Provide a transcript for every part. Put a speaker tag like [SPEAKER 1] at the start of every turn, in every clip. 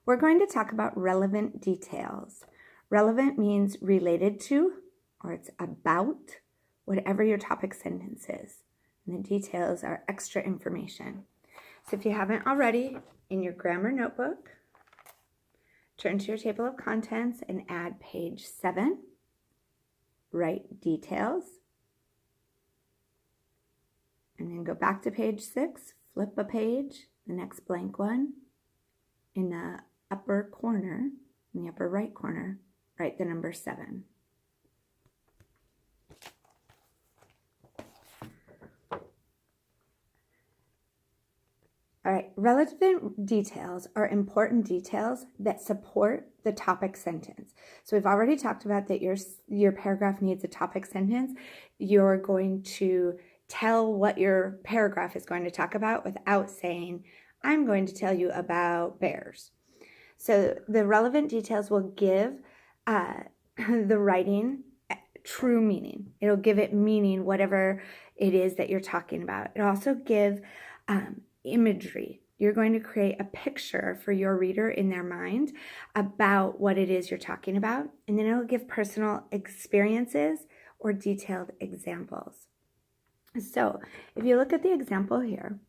[SPEAKER 1] We're going to talk about relevant details. Relevant means related to, or it's about, whatever your topic sentence is. And the details are extra information. So if you haven't already, in your grammar notebook, turn to your table of contents and add page 7, write details. And then go back to page 6, flip a page, the next blank one. In the upper corner, in the upper right corner, write the number 7. All right, relevant details are important details that support the topic sentence. So we've already talked about that your paragraph needs a topic sentence. You're going to tell what your paragraph is going to talk about without saying, I'm going to tell you about bears. So the relevant details will give the writing true meaning. It'll give it meaning, whatever it is that you're talking about. It'll also give imagery. You're going to create a picture for your reader in their mind about what it is you're talking about, and then it'll give personal experiences or detailed examples. So if you look at the example here,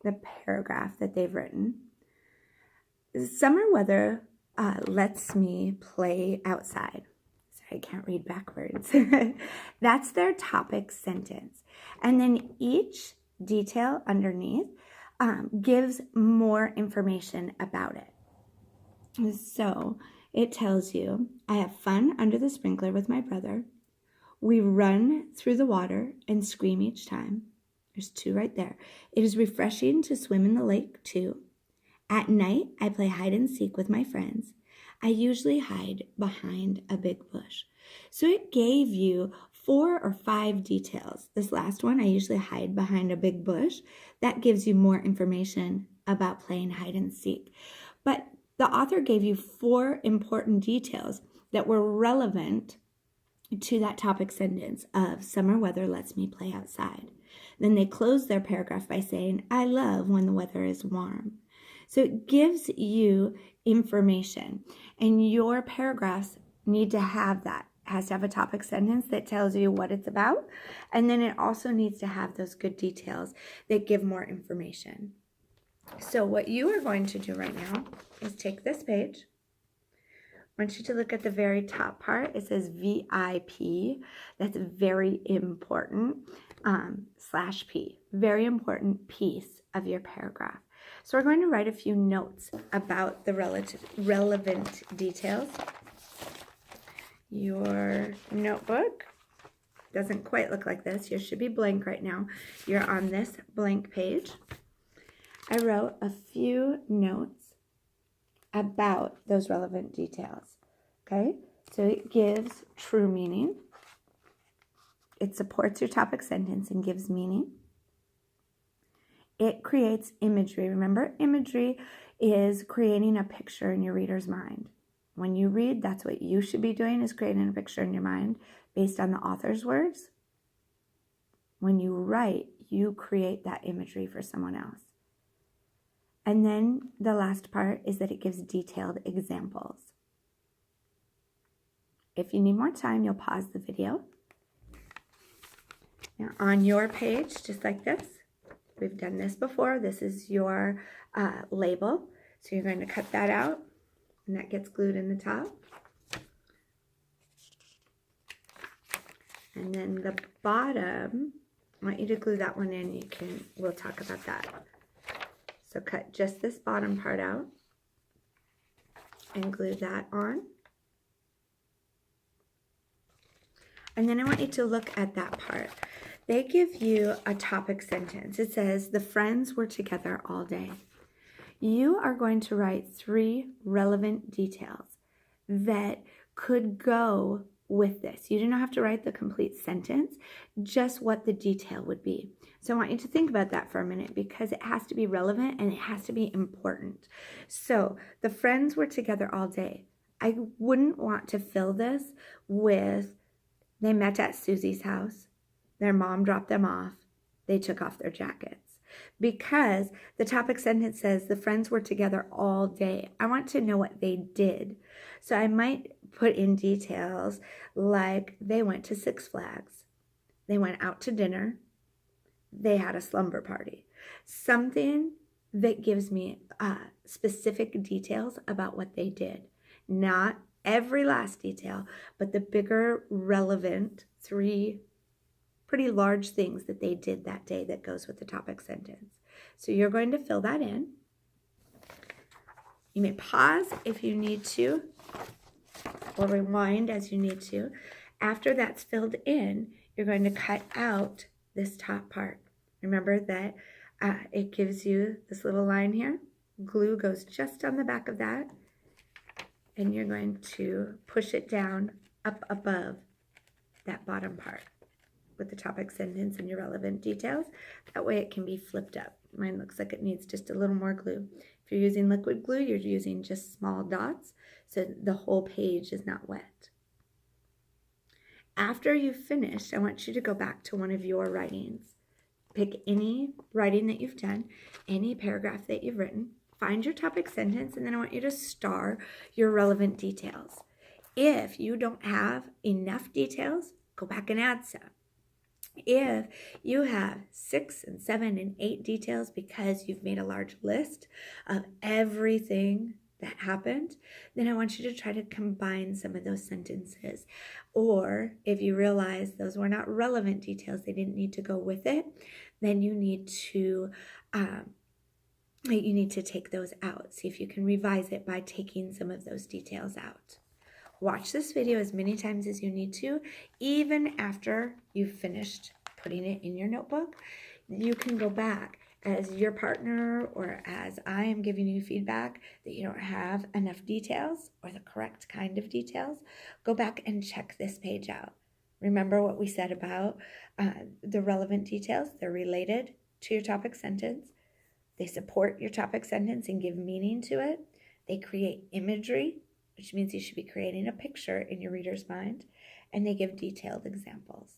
[SPEAKER 1] the paragraph that they've written, summer weather lets me play outside. Sorry, I can't read backwards. That's their topic sentence. And then each detail underneath gives more information about it. So it tells you, I have fun under the sprinkler with my brother. We run through the water and scream each time. There's 2 right there. It is refreshing to swim in the lake too. At night, I play hide and seek with my friends. I usually hide behind a big bush. So it gave you 4 or 5 details. This last one, I usually hide behind a big bush. That gives you more information about playing hide and seek. But the author gave you 4 important details that were relevant to that topic sentence of summer weather lets me play outside. Then they close their paragraph by saying, I love when the weather is warm. So it gives you information, and your paragraphs need to have that. It has to have a topic sentence that tells you what it's about, and then it also needs to have those good details that give more information. So what you are going to do right now is take this page. I want you to look at the very top part. It says VIP. That's very important, /P. Very important piece of your paragraph. So we're going to write a few notes about the relevant details. Your notebook doesn't quite look like this. Yours should be blank right now. You're on this blank page. I wrote a few notes about those relevant details. Okay, so it gives true meaning. It supports your topic sentence and gives meaning. It creates imagery. Remember, imagery is creating a picture in your reader's mind. When you read, that's what you should be doing, is creating a picture in your mind based on the author's words. When you write, you create that imagery for someone else. And then the last part is that it gives detailed examples. If you need more time, you'll pause the video. Now on your page, just like this, we've done this before. This is your label. So you're going to cut that out, and that gets glued in the top. And then the bottom, I want you to glue that one in. We'll talk about that. So cut just this bottom part out and glue that on. And then I want you to look at that part. They give you a topic sentence. It says, the friends were together all day. You are going to write 3 relevant details that could go with this. You do not have to write the complete sentence, just what the detail would be. So I want you to think about that for a minute, because it has to be relevant and it has to be important. So the friends were together all day. I wouldn't want to fill this with, they met at Susie's house. Their mom dropped them off. They took off their jackets. because the topic sentence says the friends were together all day. I want to know what they did. So I might put in details like they went to Six Flags, they went out to dinner, they had a slumber party. Something that gives me specific details about what they did. Not every last detail, but the bigger, relevant 3 pretty large things that they did that day that goes with the topic sentence. So you're going to fill that in. You may pause if you need to, or rewind as you need to. After that's filled in, you're going to cut out this top part. Remember that it gives you this little line here. Glue goes just on the back of that, and you're going to push it down up above that bottom part with the topic sentence and your relevant details. That way it can be flipped up. Mine looks like it needs just a little more glue. If you're using liquid glue, you're using just small dots so the whole page is not wet. After you've finished, I want you to go back to one of your writings. Pick any writing that you've done, any paragraph that you've written, find your topic sentence, and then I want you to star your relevant details. If you don't have enough details, go back and add some. If you have 6 and 7 and 8 details because you've made a large list of everything that happened, then I want you to try to combine some of those sentences. Or if you realize those were not relevant details, they didn't need to go with it, then you need to take those out. See if you can revise it by taking some of those details out. Watch this video as many times as you need to, even after you've finished putting it in your notebook. You can go back as your partner or as I am giving you feedback that you don't have enough details or the correct kind of details. Go back and check this page out. Remember what we said about the relevant details. They're related to your topic sentence. They support your topic sentence and give meaning to it. They create imagery, which means you should be creating a picture in your reader's mind, and they give detailed examples.